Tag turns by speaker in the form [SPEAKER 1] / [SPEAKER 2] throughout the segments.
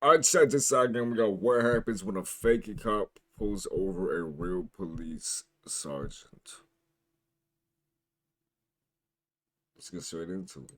[SPEAKER 1] Alright, check this out again. We got what happens when a fake cop pulls over a real police sergeant. Let's get straight into it.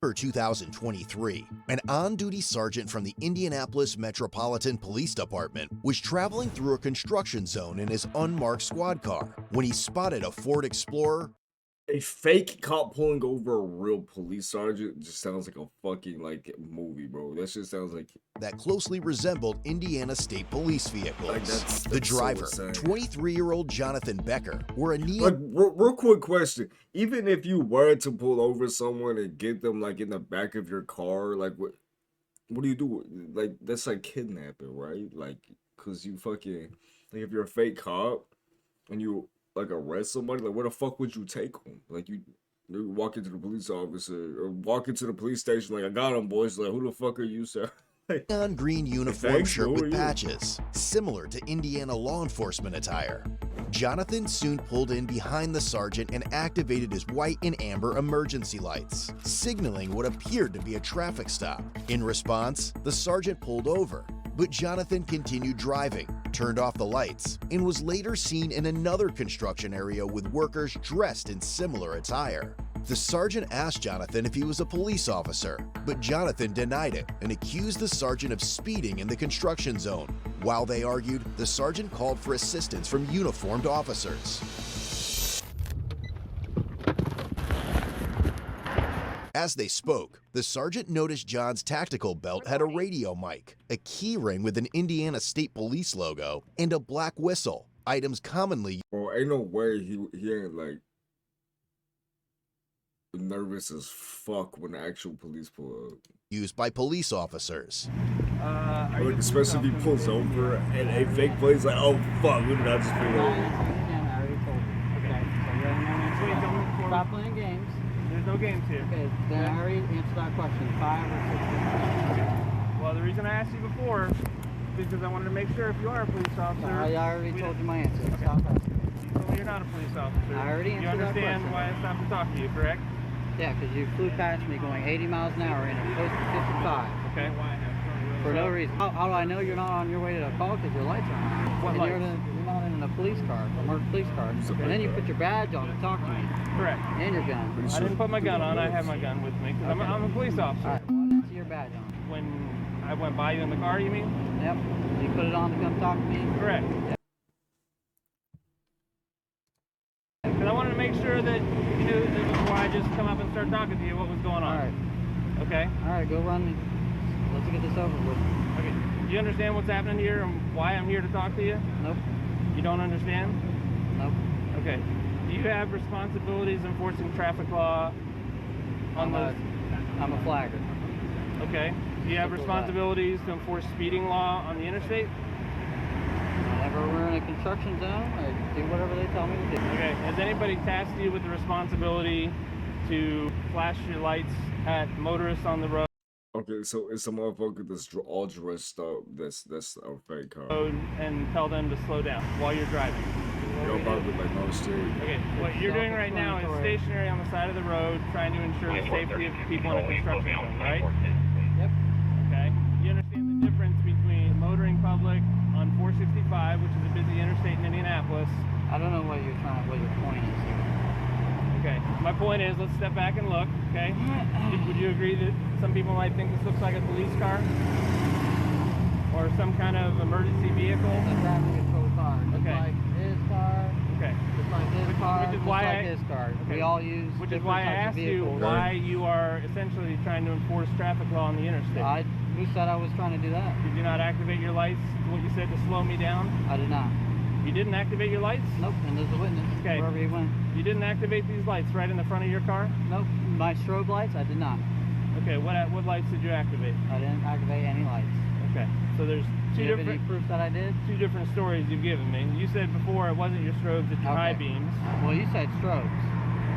[SPEAKER 2] For 2023, an on-duty sergeant from the Indianapolis Metropolitan Police Department was traveling through a construction zone in his unmarked squad car when he spotted a Ford Explorer.
[SPEAKER 1] A fake cop pulling over a real police sergeant just sounds like a fucking like movie, bro. That shit sounds like
[SPEAKER 2] That closely resembled Indiana State Police vehicles. The
[SPEAKER 1] that's so
[SPEAKER 2] driver,
[SPEAKER 1] insane.
[SPEAKER 2] 23-year-old Jonathan Becker, wore a
[SPEAKER 1] Like,
[SPEAKER 2] neon
[SPEAKER 1] real quick question: even if you were to pull over someone and get them like in the back of your car, like what do you do? Like that's like kidnapping, right? Like, cause you fucking like if you're a fake cop and you like arrest somebody, like where the fuck would you take them? Like you walk into the police officer or walk into the police station like I got him, boys. Like who the fuck are you, sir? Like,
[SPEAKER 2] green uniform
[SPEAKER 1] thanks,
[SPEAKER 2] shirt
[SPEAKER 1] who are
[SPEAKER 2] with
[SPEAKER 1] you?
[SPEAKER 2] patches, similar to Indiana law enforcement attire. Jonathan soon pulled in behind the sergeant and activated his white and amber emergency lights, signaling what appeared to be a traffic stop. In response, the sergeant pulled over, but Jonathan continued driving, turned off the lights, and was later seen in another construction area with workers dressed in similar attire. The sergeant asked Jonathan if he was a police officer, but Jonathan denied it and accused the sergeant of speeding in the construction zone. While they argued, the sergeant called for assistance from uniformed officers. As they spoke, the sergeant noticed John's tactical belt had a radio mic, a key ring with an Indiana State Police logo, and a black whistle, items commonly
[SPEAKER 1] Bro, ain't no way he ain't like nervous as fuck when the actual police pull up.
[SPEAKER 2] used by police officers.
[SPEAKER 1] Like, especially if he pulls over and a fake plays like, oh fuck, we did not just pull over.
[SPEAKER 3] I already told you. Okay. So you have stop playing games.
[SPEAKER 4] There's no games here.
[SPEAKER 3] Okay. Then I already answered that question. 5 or 6
[SPEAKER 4] Okay. Well, the reason I asked you before is because I wanted to make sure if you are a police officer.
[SPEAKER 3] I already told you my answer.
[SPEAKER 4] Okay.
[SPEAKER 3] Stop asking.
[SPEAKER 4] You told me you're not a police officer.
[SPEAKER 3] I already
[SPEAKER 4] You
[SPEAKER 3] answered that
[SPEAKER 4] understand
[SPEAKER 3] question.
[SPEAKER 4] why I stopped to talk to you, correct?
[SPEAKER 3] Yeah, because you flew past me going 80 miles an hour in a close to 55
[SPEAKER 4] Okay.
[SPEAKER 3] for no reason. How do I know you're not on your way to the call? Because your lights are on.
[SPEAKER 4] What
[SPEAKER 3] And
[SPEAKER 4] lights?
[SPEAKER 3] You're not in a police car, a marked police car. And then you put your badge on to talk to me.
[SPEAKER 4] Correct.
[SPEAKER 3] And your gun.
[SPEAKER 4] I didn't put my gun on. I have my gun with me because I'm a police officer.
[SPEAKER 3] All right. Well, I didn't see your badge on.
[SPEAKER 4] When I went by you in the car, you mean?
[SPEAKER 3] Yep. You put it on to come talk to me.
[SPEAKER 4] Correct. Because I wanted to make sure that you knew that before I just come up and start talking to you what was going on.
[SPEAKER 3] All right.
[SPEAKER 4] Okay?
[SPEAKER 3] All right, go run me. Let's get this over with.
[SPEAKER 4] Okay. Do you understand what's happening here and why I'm here to talk to you?
[SPEAKER 3] Nope.
[SPEAKER 4] You don't understand?
[SPEAKER 3] Nope.
[SPEAKER 4] Okay. Do you have responsibilities enforcing traffic law on those?
[SPEAKER 3] I'm a flagger.
[SPEAKER 4] Okay. Do you have
[SPEAKER 3] Simple as that.
[SPEAKER 4] responsibilities to enforce speeding law on the interstate?
[SPEAKER 3] Whenever we're in a construction zone, I do whatever they tell me to do.
[SPEAKER 4] Okay. Has anybody tasked you with the responsibility to flash your lights at motorists on the road
[SPEAKER 1] Okay, so it's a motherfucker that's all dressed up. That's a fake cop.
[SPEAKER 4] and tell them to slow down while you're driving?
[SPEAKER 1] Yo, probably like no shit.
[SPEAKER 4] Okay, what you're doing right now is stationary on the side of the road, trying to ensure the safety of people in a construction zone, right?
[SPEAKER 3] Yep.
[SPEAKER 4] Okay. You understand the difference between motoring public on 465, which is a busy interstate in Indianapolis.
[SPEAKER 3] I don't know what your point is here.
[SPEAKER 4] Okay. My point is, let's step back and look. Okay. Would you agree that some people might think this looks like a police car or some kind of emergency vehicle?
[SPEAKER 3] It's a traffic control car. Just
[SPEAKER 4] Okay.
[SPEAKER 3] like his car,
[SPEAKER 4] Okay.
[SPEAKER 3] just like his car,
[SPEAKER 4] which is
[SPEAKER 3] just
[SPEAKER 4] why
[SPEAKER 3] like
[SPEAKER 4] I-
[SPEAKER 3] his car.
[SPEAKER 4] okay.
[SPEAKER 3] We all use
[SPEAKER 4] Which is
[SPEAKER 3] different
[SPEAKER 4] why I
[SPEAKER 3] types of
[SPEAKER 4] asked you
[SPEAKER 3] vehicles.
[SPEAKER 4] why you are essentially trying to enforce traffic law on the interstate.
[SPEAKER 3] Who said I was trying to do that?
[SPEAKER 4] Did you not activate your lights? What you said to slow me down?
[SPEAKER 3] I did not.
[SPEAKER 4] You didn't activate your lights?
[SPEAKER 3] Nope, and there's a witness
[SPEAKER 4] Okay.
[SPEAKER 3] wherever he went.
[SPEAKER 4] You didn't activate these lights right in the front of your car?
[SPEAKER 3] Nope, my strobe lights, I did not.
[SPEAKER 4] Okay, what lights did you activate?
[SPEAKER 3] I didn't activate any lights.
[SPEAKER 4] Okay, so there's
[SPEAKER 3] Do
[SPEAKER 4] two
[SPEAKER 3] you have any
[SPEAKER 4] different
[SPEAKER 3] proof that I did?
[SPEAKER 4] stories you've given me. You said before it wasn't your strobes, it's your high
[SPEAKER 3] Okay.
[SPEAKER 4] beams.
[SPEAKER 3] Well, you said strobes.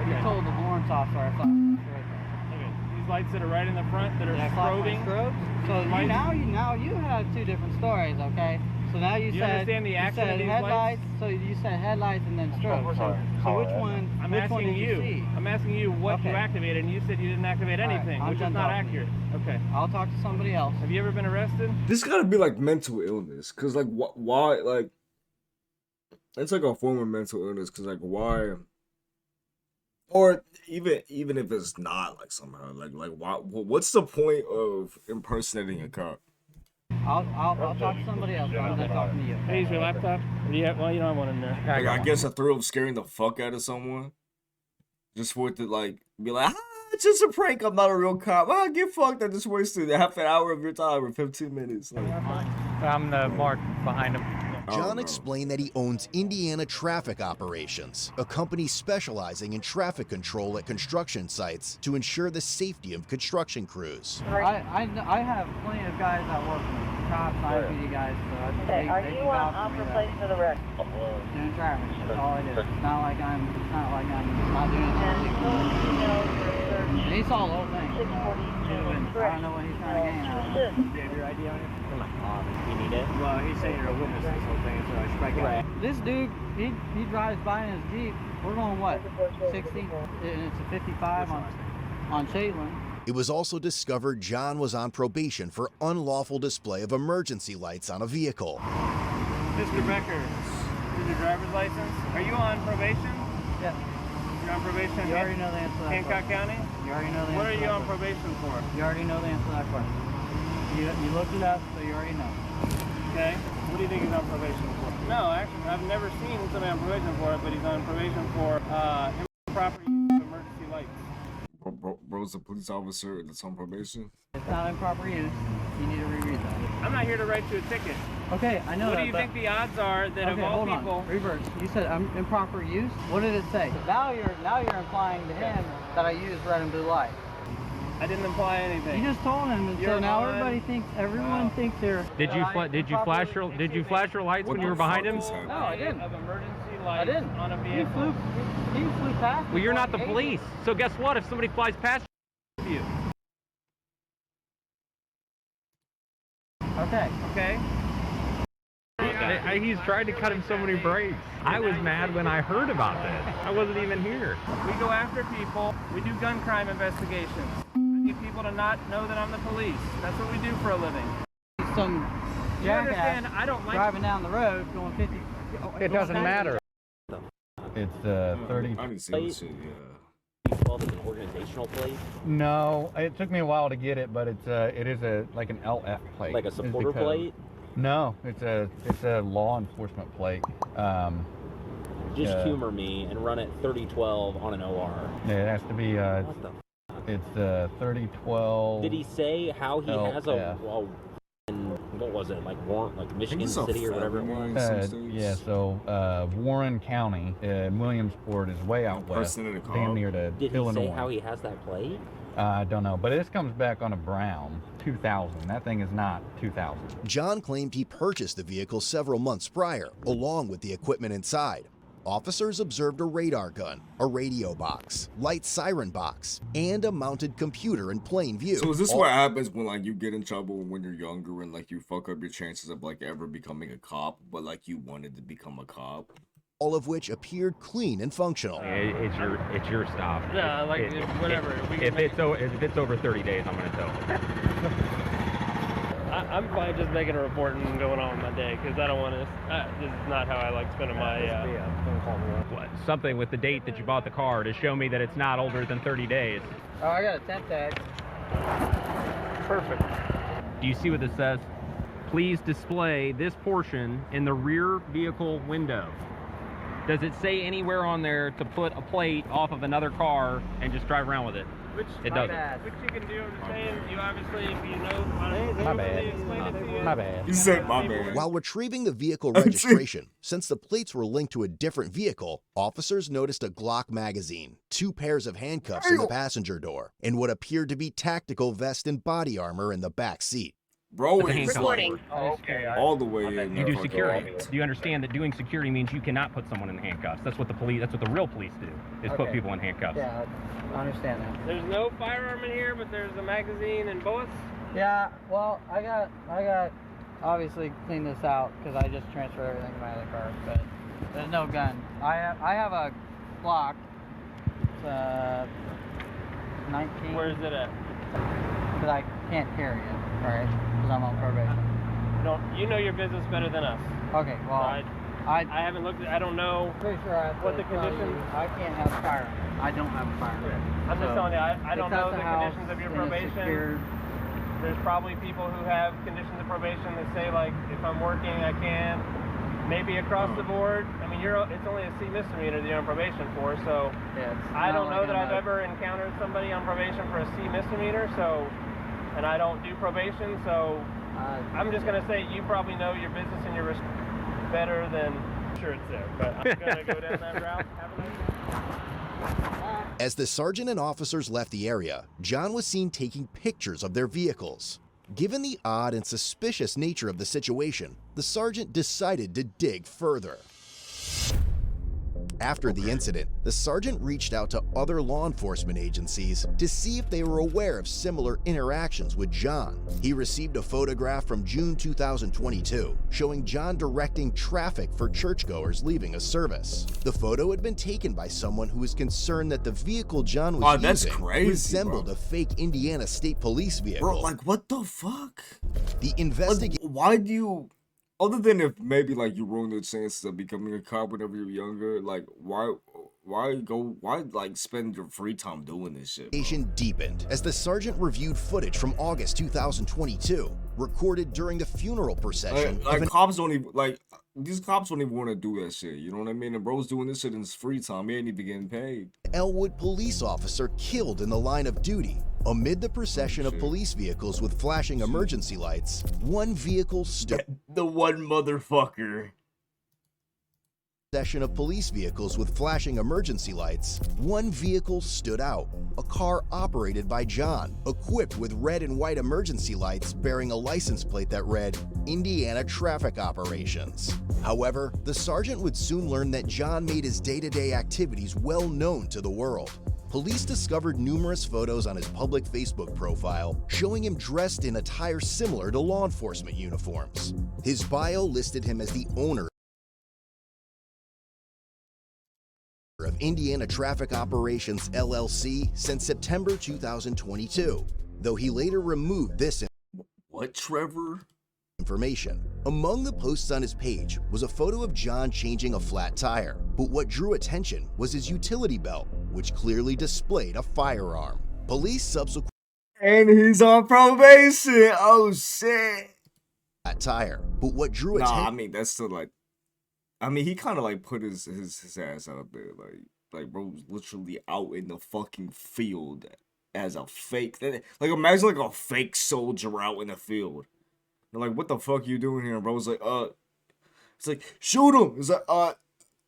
[SPEAKER 3] You
[SPEAKER 4] Okay.
[SPEAKER 3] told the warrant officer I thought it was strobes.
[SPEAKER 4] Okay, these lights that are right in the front that are
[SPEAKER 3] Did I flash my
[SPEAKER 4] strobing.
[SPEAKER 3] strobes? So
[SPEAKER 4] Lights-
[SPEAKER 3] now you have two different stories, okay? So now you
[SPEAKER 4] Do you
[SPEAKER 3] said
[SPEAKER 4] understand the
[SPEAKER 3] you
[SPEAKER 4] action
[SPEAKER 3] said
[SPEAKER 4] of these
[SPEAKER 3] headlights.
[SPEAKER 4] lights?
[SPEAKER 3] So you said headlights and then strobe. So which one?
[SPEAKER 4] I'm
[SPEAKER 3] which one
[SPEAKER 4] asking
[SPEAKER 3] did you see?
[SPEAKER 4] I'm asking you what you
[SPEAKER 3] Okay.
[SPEAKER 4] activated, and you said you didn't activate
[SPEAKER 3] All right,
[SPEAKER 4] anything,
[SPEAKER 3] I'm
[SPEAKER 4] which is
[SPEAKER 3] done
[SPEAKER 4] not
[SPEAKER 3] talking to you.
[SPEAKER 4] accurate. Okay.
[SPEAKER 3] I'll talk to somebody else.
[SPEAKER 4] Have you ever been arrested?
[SPEAKER 1] This gotta be like mental illness, cause like why like it's like a form of mental illness, cause like why, or even if it's not like somehow like why what's the point of impersonating a cop?
[SPEAKER 3] I'll talk to somebody else. I'm done talking to you.
[SPEAKER 4] Hey, use your laptop? Or do you have, well, you don't have one in there.
[SPEAKER 1] Like, I guess a thrill of scaring the fuck out of someone, just for it to like be like, it's just a prank. I'm not a real cop. Get fucked. I just wasted half an hour of your time or 15 minutes. Like,
[SPEAKER 5] I'm the mark behind him.
[SPEAKER 2] John
[SPEAKER 1] no.
[SPEAKER 2] explained that he owns Indiana Traffic Operations, a company specializing in traffic control at construction sites to ensure the safety of construction crews.
[SPEAKER 3] I have plenty of guys that work with me. Cops, IPD guys. So
[SPEAKER 6] Okay, are you on for place for the wreck?
[SPEAKER 3] Doing traffic. That's all I do. It's not like I'm not doing
[SPEAKER 6] And
[SPEAKER 3] anything. He saw the whole thing.
[SPEAKER 6] 642.
[SPEAKER 3] I don't know what he's trying to gain out of it.
[SPEAKER 5] Do you have your ID on you? You need it? Well, he's saying you're a witness to this whole thing, so I strike out.
[SPEAKER 3] This dude, he drives by in his Jeep. We're going what? 60? And it's a 55 on Caitlin.
[SPEAKER 2] It was also discovered John was on probation for unlawful display of emergency lights on a vehicle.
[SPEAKER 4] Mr. Becker, is your driver's license? Are you on probation?
[SPEAKER 3] Yeah.
[SPEAKER 4] You're on probation?
[SPEAKER 3] You already know the answer to that
[SPEAKER 4] Hancock
[SPEAKER 3] question.
[SPEAKER 4] County?
[SPEAKER 3] You already know the
[SPEAKER 4] What
[SPEAKER 3] answer
[SPEAKER 4] are
[SPEAKER 3] to
[SPEAKER 4] you
[SPEAKER 3] that
[SPEAKER 4] on
[SPEAKER 3] question.
[SPEAKER 4] probation for?
[SPEAKER 3] You already know the answer to that question. You looked it up, so you already know.
[SPEAKER 4] Okay. What do you think he's on probation for? No, actually, I've never seen somebody on probation for it, but he's on probation for improper use of emergency lights.
[SPEAKER 1] Bro's a police officer that's on probation.
[SPEAKER 3] It's not improper use. You need to reread that.
[SPEAKER 4] I'm not here to write you a ticket.
[SPEAKER 3] Okay, I know
[SPEAKER 4] What
[SPEAKER 3] that.
[SPEAKER 4] do you think the odds are that of
[SPEAKER 3] Okay,
[SPEAKER 4] all
[SPEAKER 3] hold
[SPEAKER 4] people?
[SPEAKER 3] on. Reverse. You said improper use. What did it say? Now you're implying to him that I use red and blue light.
[SPEAKER 4] I didn't imply anything.
[SPEAKER 3] You just told him, and so
[SPEAKER 4] You're
[SPEAKER 3] now
[SPEAKER 4] on.
[SPEAKER 3] everyone thinks they're.
[SPEAKER 5] Did you flash your lights when you were behind him?
[SPEAKER 3] No, I didn't.
[SPEAKER 4] Of emergency
[SPEAKER 3] I
[SPEAKER 4] lights
[SPEAKER 3] didn't.
[SPEAKER 4] on a
[SPEAKER 3] He
[SPEAKER 4] vehicle.
[SPEAKER 3] flew past. me
[SPEAKER 5] Well, you're not the
[SPEAKER 3] going 80.
[SPEAKER 5] police. So guess what? If somebody flies past you,
[SPEAKER 3] Okay.
[SPEAKER 4] Okay.
[SPEAKER 5] he's tried to cut him so many breaks. I was mad when I heard about this. I wasn't even here.
[SPEAKER 4] We go after people. We do gun crime investigations. I need people to not know that I'm the police. That's what we do for a living.
[SPEAKER 3] Some
[SPEAKER 4] You understand?
[SPEAKER 3] jackass
[SPEAKER 4] I don't like.
[SPEAKER 3] driving down the road going 50.
[SPEAKER 5] It doesn't matter.
[SPEAKER 7] It's 30.
[SPEAKER 1] I didn't see this shit, yeah.
[SPEAKER 8] Well, as an organizational plate,
[SPEAKER 7] No, it took me a while to get it, but it is like an LF plate.
[SPEAKER 8] like a
[SPEAKER 7] is the
[SPEAKER 8] supporter
[SPEAKER 7] code.
[SPEAKER 8] plate.
[SPEAKER 7] No, it's a law enforcement plate.
[SPEAKER 8] Just
[SPEAKER 7] Yeah.
[SPEAKER 8] humor me and run it 3012 on an OR.
[SPEAKER 7] Yeah, it has to be.
[SPEAKER 8] What the?
[SPEAKER 7] It's 3012.
[SPEAKER 8] Did he say how he has a?
[SPEAKER 7] yeah.
[SPEAKER 8] Well, in, what was it? Like Warren, like Michigan
[SPEAKER 1] it's a
[SPEAKER 8] City or whatever it
[SPEAKER 1] felony.
[SPEAKER 8] was.
[SPEAKER 1] Some states.
[SPEAKER 7] Yeah, so Warren County in Williamsport is way out west,
[SPEAKER 1] Impersonating a cop?
[SPEAKER 7] damn near to
[SPEAKER 8] Did he
[SPEAKER 7] Illinois.
[SPEAKER 8] say how he has that plate?
[SPEAKER 7] I don't know, but this comes back on a brown 2000. That thing is not 2000.
[SPEAKER 2] John claimed he purchased the vehicle several months prior, along with the equipment inside. Officers observed a radar gun, a radio box, light siren box, and a mounted computer in plain view.
[SPEAKER 1] So is this what happens when like you get in trouble when you're younger and like you fuck up your chances of like ever becoming a cop, but like you wanted to become a cop?
[SPEAKER 2] All of which appeared clean and functional.
[SPEAKER 5] It's your stop.
[SPEAKER 4] Yeah, like whatever.
[SPEAKER 5] If it's over 30 days, I'm gonna tow.
[SPEAKER 4] I'm fine just making a report and going on with my day because I don't want to. This is not how I like spending my.
[SPEAKER 5] Something with the date that you bought the car to show me that it's not older than 30 days.
[SPEAKER 3] Oh, I got a tent tag.
[SPEAKER 4] Perfect.
[SPEAKER 5] Do you see what this says? Please display this portion in the rear vehicle window. Does it say anywhere on there to put a plate off of another car and just drive around with it?
[SPEAKER 4] Which
[SPEAKER 5] It doesn't.
[SPEAKER 4] Which you can do. I'm just saying. You obviously, if you know.
[SPEAKER 7] My bad. My bad.
[SPEAKER 1] You said my bad.
[SPEAKER 2] While retrieving the vehicle registration, since the plates were linked to a different vehicle, officers noticed a Glock magazine, 2 pairs of handcuffs in the passenger door, and what appeared to be tactical vest and body armor in the back seat.
[SPEAKER 1] Bro
[SPEAKER 5] That's a
[SPEAKER 1] is
[SPEAKER 5] handcuff.
[SPEAKER 1] like
[SPEAKER 3] Okay.
[SPEAKER 1] all the way in.
[SPEAKER 5] You do
[SPEAKER 1] there.
[SPEAKER 5] security. Do you understand that doing security means you cannot put someone in handcuffs? That's what the police. That's what the real police do. Is put
[SPEAKER 3] Okay.
[SPEAKER 5] people in handcuffs.
[SPEAKER 3] Yeah, I understand that.
[SPEAKER 4] There's no firearm in here, but there's a magazine and bullets.
[SPEAKER 3] Yeah, well, I got obviously clean this out because I just transferred everything to my other car, but there's no gun. I have a Glock. It's 19.
[SPEAKER 4] Where is it at?
[SPEAKER 3] But I can't carry it, right? Because I'm on probation.
[SPEAKER 4] You know your business better than us.
[SPEAKER 3] Okay, well,
[SPEAKER 4] I haven't looked at, I don't know
[SPEAKER 3] pretty sure I have
[SPEAKER 4] what
[SPEAKER 3] to
[SPEAKER 4] the
[SPEAKER 3] tell
[SPEAKER 4] conditions.
[SPEAKER 3] you, I can't have a firearm. I don't have a firearm.
[SPEAKER 4] I'm just telling you, I don't
[SPEAKER 3] It's at
[SPEAKER 4] know the
[SPEAKER 3] house,
[SPEAKER 4] conditions of your
[SPEAKER 3] and it's
[SPEAKER 4] probation.
[SPEAKER 3] secured.
[SPEAKER 4] There's probably people who have conditions of probation that say, like, if I'm working, I can. Maybe across the board. I mean, it's only a C misdemeanor that you're on probation for, so
[SPEAKER 3] Yeah,
[SPEAKER 4] I
[SPEAKER 3] not
[SPEAKER 4] don't know
[SPEAKER 3] like
[SPEAKER 4] that
[SPEAKER 3] I'm
[SPEAKER 4] I've ever encountered somebody on probation for a C misdemeanor, so, and I don't do probation, so I'm just going to say you probably know your business and your risk better than, I'm sure it's there, but I'm going to go down that route. Have a nice day.
[SPEAKER 2] As the sergeant and officers left the area, John was seen taking pictures of their vehicles. Given the odd and suspicious nature of the situation, the sergeant decided to dig further. After the incident, the sergeant reached out to other law enforcement agencies to see if they were aware of similar interactions with John. He received a photograph from June 2022 showing John directing traffic for churchgoers leaving a service. The photo had been taken by someone who was concerned that the vehicle John was
[SPEAKER 1] that's
[SPEAKER 2] using
[SPEAKER 1] crazy,
[SPEAKER 2] resembled
[SPEAKER 1] bro.
[SPEAKER 2] a fake Indiana State Police vehicle.
[SPEAKER 1] Bro, like, what the fuck?
[SPEAKER 2] The investigation.
[SPEAKER 1] Why do you, other than if maybe like you ruin the chances of becoming a cop whenever you're younger, like why like spend your free time doing this shit, bro?
[SPEAKER 2] Deepened as the sergeant reviewed footage from August 2022, recorded during the funeral procession.
[SPEAKER 1] Cops don't even like these cops don't even want to do that shit. You know what I mean? And bro's doing this shit in his free time. He ain't even getting paid.
[SPEAKER 2] Elwood police officer killed in the line of duty. Amid the procession of police vehicles with flashing emergency lights, one vehicle stood.
[SPEAKER 1] The one motherfucker.
[SPEAKER 2] Procession of police vehicles with flashing emergency lights, one vehicle stood out. A car operated by John, equipped with red and white emergency lights bearing a license plate that read Indiana Traffic Operations. However, the sergeant would soon learn that John made his day-to-day activities well known to the world. Police discovered numerous photos on his public Facebook profile showing him dressed in attire similar to law enforcement uniforms. His bio listed him as the owner of Indiana Traffic Operations LLC since September 2022, though he later removed this
[SPEAKER 1] What, Trevor?
[SPEAKER 2] information. Among the posts on his page was a photo of John changing a flat tire, but what drew attention was his utility belt, which clearly displayed a firearm. Police subsequently
[SPEAKER 1] And he's on probation. Oh shit.
[SPEAKER 2] that tire, but what drew
[SPEAKER 1] Nah, I
[SPEAKER 2] attention.
[SPEAKER 1] mean that's still like, I mean he kind of like put his ass out there, like bro was literally out in the fucking field as a fake. Like imagine like a fake soldier out in the field. They're like, what the fuck you doing here? And bro's like, it's like, shoot him. It's like,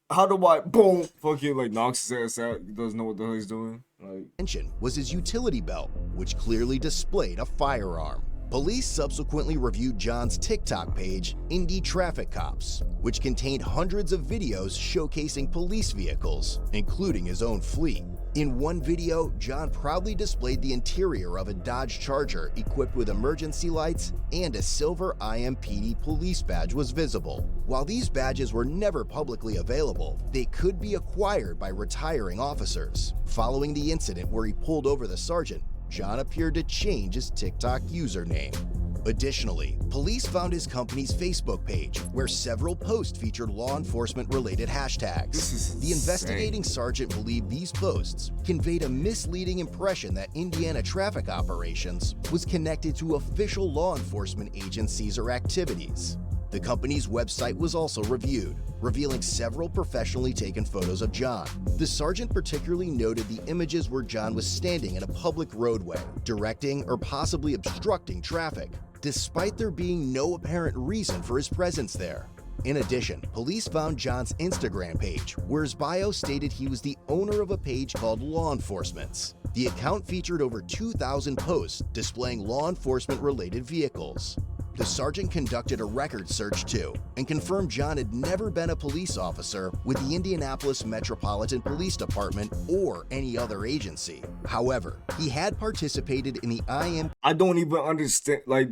[SPEAKER 1] how do I, boom, fucking like knocks his ass out. He doesn't know what the hell he's doing. Like,
[SPEAKER 2] Attention was his utility belt, which clearly displayed a firearm. Police subsequently reviewed John's TikTok page, Indy Traffic Cops, which contained hundreds of videos showcasing police vehicles, including his own fleet. In one video, John proudly displayed the interior of a Dodge Charger equipped with emergency lights, and a silver IMPD police badge was visible. While these badges were never publicly available, they could be acquired by retiring officers. Following the incident where he pulled over the sergeant, John appeared to change his TikTok username. Additionally, police found his company's Facebook page, where several posts featured law enforcement-related hashtags.
[SPEAKER 1] This is
[SPEAKER 2] The investigating
[SPEAKER 1] insane.
[SPEAKER 2] sergeant believed these posts conveyed a misleading impression that Indiana Traffic Operations was connected to official law enforcement agencies or activities. The company's website was also reviewed, revealing several professionally taken photos of John. The sergeant particularly noted the images where John was standing in a public roadway, directing or possibly obstructing traffic, despite there being no apparent reason for his presence there. In addition, police found John's Instagram page, where his bio stated he was the owner of a page called Law Enforcement's. The account featured over 2,000 posts displaying law enforcement-related vehicles. The sergeant conducted a record search too, and confirmed John had never been a police officer with the Indianapolis Metropolitan Police Department or any other agency. However, he had participated in the
[SPEAKER 1] I don't even understand, like,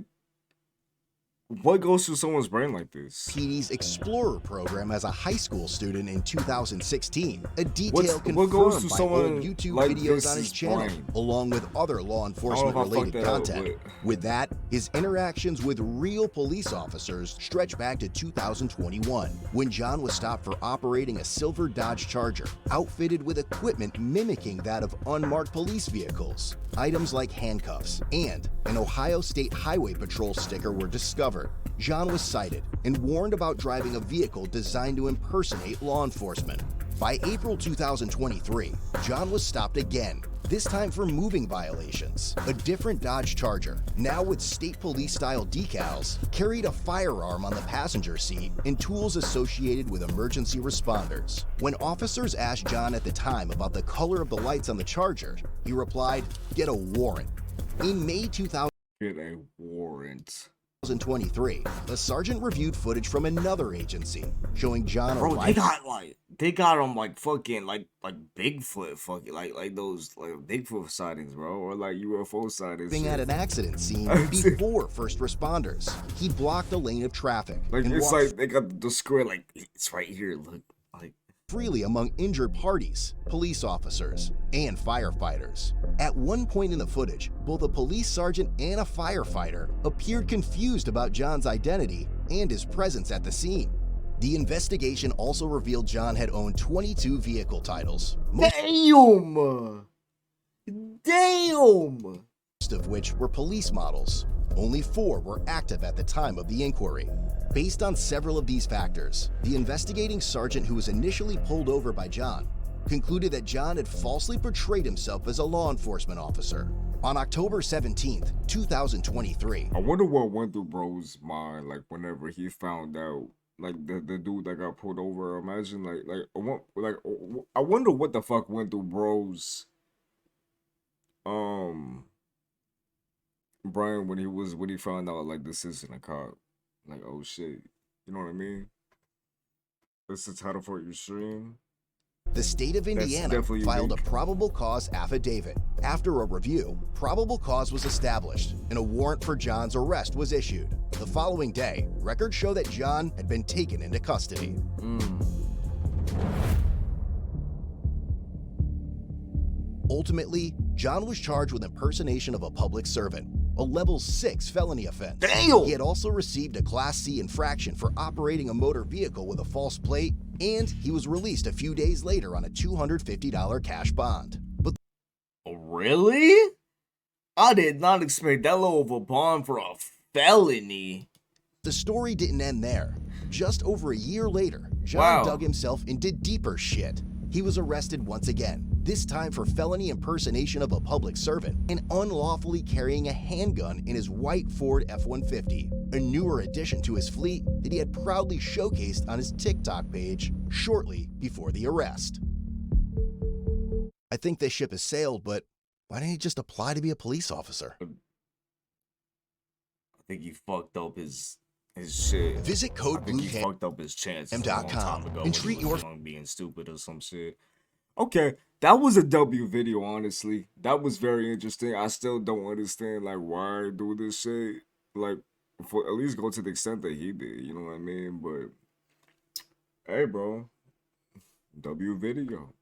[SPEAKER 1] what goes through someone's brain like this?
[SPEAKER 2] PD's Explorer program as a high school student in 2016, a detail
[SPEAKER 1] What goes
[SPEAKER 2] confirmed
[SPEAKER 1] through
[SPEAKER 2] by
[SPEAKER 1] someone
[SPEAKER 2] old YouTube
[SPEAKER 1] like
[SPEAKER 2] videos on his
[SPEAKER 1] this's
[SPEAKER 2] channel,
[SPEAKER 1] brain?
[SPEAKER 2] along with other law enforcement
[SPEAKER 1] I fucked
[SPEAKER 2] related
[SPEAKER 1] that up,
[SPEAKER 2] content. With that, his interactions with real police officers stretch back to 2021, when John was stopped for operating a silver Dodge Charger, outfitted with equipment mimicking that of unmarked police vehicles. Items like handcuffs and an Ohio State Highway Patrol sticker were discovered. John was cited and warned about driving a vehicle designed to impersonate law enforcement. By April 2023, John was stopped again, this time for moving violations. A different Dodge Charger, now with state police-style decals, carried a firearm on the passenger seat and tools associated with emergency responders. When officers asked John at the time about the color of the lights on the Charger, he replied, "Get a warrant." In May 2023,
[SPEAKER 1] Get a warrant.
[SPEAKER 2] a sergeant reviewed footage from another agency showing John
[SPEAKER 1] Bro,
[SPEAKER 2] arriving.
[SPEAKER 1] they got him like fucking like Bigfoot fucking like those like Bigfoot sightings, bro, or like UFO sightings.
[SPEAKER 2] Being
[SPEAKER 1] shit.
[SPEAKER 2] at an accident scene before first responders. He blocked a lane of traffic
[SPEAKER 1] Like
[SPEAKER 2] and
[SPEAKER 1] it's
[SPEAKER 2] walked
[SPEAKER 1] like they got the square like it's right here. Look, like
[SPEAKER 2] freely among injured parties, police officers, and firefighters. At one point in the footage, both a police sergeant and a firefighter appeared confused about John's identity and his presence at the scene. The investigation also revealed John had owned 22 vehicle titles,
[SPEAKER 1] damn,
[SPEAKER 2] most of which were police models. Only 4 were active at the time of the inquiry. Based on several of these factors, the investigating sergeant who was initially pulled over by John concluded that John had falsely portrayed himself as a law enforcement officer. On October 17th, 2023,
[SPEAKER 1] I wonder what went through bro's mind like whenever he found out like the dude that got pulled over. Imagine I wonder what the fuck went through bro's Brian when he found out like this isn't a cop. Like, oh shit, you know what I mean? This is the title for your stream.
[SPEAKER 2] the state of Indiana
[SPEAKER 1] definitely
[SPEAKER 2] filed a
[SPEAKER 1] unique.
[SPEAKER 2] probable cause affidavit. After a review, probable cause was established and a warrant for John's arrest was issued. The following day, records show that John had been taken into custody. Ultimately, John was charged with impersonation of a public servant, a level 6 felony offense.
[SPEAKER 1] Damn!
[SPEAKER 2] He had also received a Class C infraction for operating a motor vehicle with a false plate, and he was released a few days later on a $250 cash bond. But
[SPEAKER 1] Really? I did not expect that low of a bond for a felony.
[SPEAKER 2] the story didn't end there. Just over a year later, John
[SPEAKER 1] Wow.
[SPEAKER 2] dug himself into deeper shit. He was arrested once again, this time for felony impersonation of a public servant and unlawfully carrying a handgun in his white Ford F-150, a newer addition to his fleet that he had proudly showcased on his TikTok page shortly before the arrest. I think this ship has sailed, but why didn't he just apply to be a police officer?
[SPEAKER 1] I think he fucked up his shit.
[SPEAKER 2] Visit
[SPEAKER 1] I
[SPEAKER 2] code
[SPEAKER 1] think he
[SPEAKER 2] BLUECAM
[SPEAKER 1] fucked up his chances a long
[SPEAKER 2] .com
[SPEAKER 1] time ago
[SPEAKER 2] and
[SPEAKER 1] when
[SPEAKER 2] treat
[SPEAKER 1] he was
[SPEAKER 2] your
[SPEAKER 1] young, being stupid or some shit. Okay, that was a W video, honestly. That was very interesting. I still don't understand like why do this shit. Like for at least go to the extent that he did, you know what I mean? But hey bro, W video.